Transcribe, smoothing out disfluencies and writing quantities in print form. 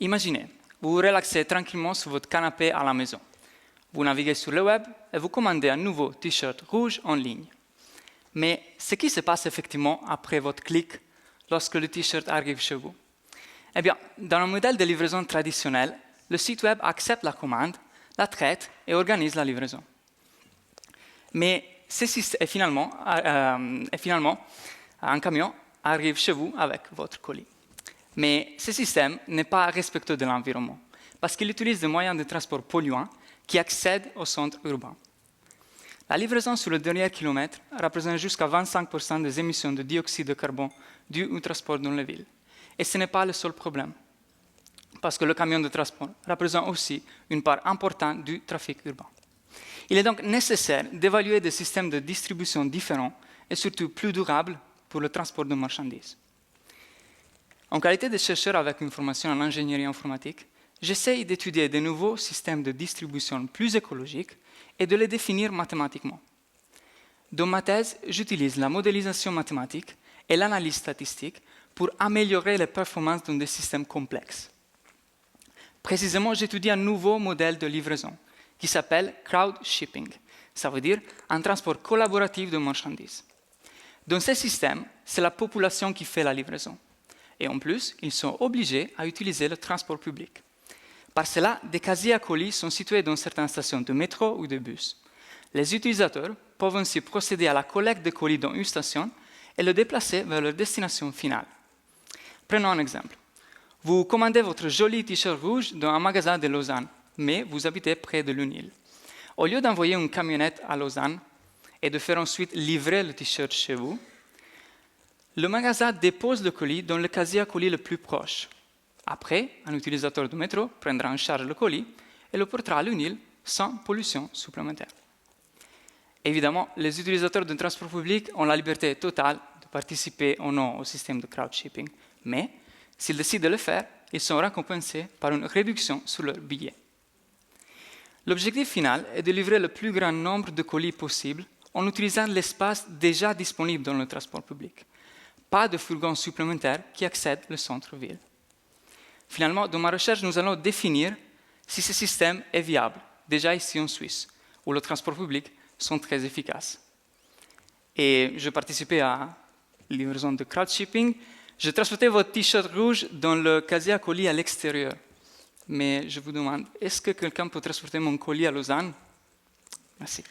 Imaginez, vous vous relaxez tranquillement sur votre canapé à la maison. Vous naviguez sur le web et vous commandez un nouveau t-shirt rouge en ligne. Mais ce qui se passe effectivement après votre clic lorsque le t-shirt arrive chez vous? Eh bien, dans un modèle de livraison traditionnel, le site web accepte la commande, la traite et organise la livraison. Mais finalement, un camion arrive chez vous avec votre colis. Mais ce système n'est pas respectueux de l'environnement parce qu'il utilise des moyens de transport polluants qui accèdent au centre urbain. La livraison sur le dernier kilomètre représente jusqu'à 25% des émissions de dioxyde de carbone dues au transport dans les villes. Et ce n'est pas le seul problème, parce que le camion de transport représente aussi une part importante du trafic urbain. Il est donc nécessaire d'évaluer des systèmes de distribution différents et surtout plus durables pour le transport de marchandises. En qualité de chercheur avec une formation en ingénierie informatique, j'essaie d'étudier de nouveaux systèmes de distribution plus écologiques et de les définir mathématiquement. Dans ma thèse, j'utilise la modélisation mathématique et l'analyse statistique pour améliorer les performances dans des systèmes complexes. Précisément, j'étudie un nouveau modèle de livraison qui s'appelle crowd shipping. Ça veut dire un transport collaboratif de marchandises. Dans ce système, c'est la population qui fait la livraison. Et en plus, ils sont obligés à utiliser le transport public. Par cela, des casiers à colis sont situés dans certaines stations de métro ou de bus. Les utilisateurs peuvent ainsi procéder à la collecte de colis dans une station et le déplacer vers leur destination finale. Prenons un exemple. Vous commandez votre joli t-shirt rouge dans un magasin de Lausanne, mais vous habitez près de l'UNIL. Au lieu d'envoyer une camionnette à Lausanne et de faire ensuite livrer le t-shirt chez vous, le magasin dépose le colis dans le casier à colis le plus proche. Après, un utilisateur de métro prendra en charge le colis et le portera à l'UNIL sans pollution supplémentaire. Évidemment, les utilisateurs de transport public ont la liberté totale de participer ou non au système de crowd shipping, mais s'ils décident de le faire, ils sont récompensés par une réduction sur leur billet. L'objectif final est de livrer le plus grand nombre de colis possible en utilisant l'espace déjà disponible dans le transport public. Pas de fourgons supplémentaires qui accèdent au centre-ville. Finalement, dans ma recherche, nous allons définir si ce système est viable, déjà ici en Suisse, où les transports publics sont très efficaces. Et je participais à la livraison de crowd shipping. Je transportais votre t-shirt rouge dans le casier à colis à l'extérieur. Mais je vous demande, est-ce que quelqu'un peut transporter mon colis à Lausanne? Merci.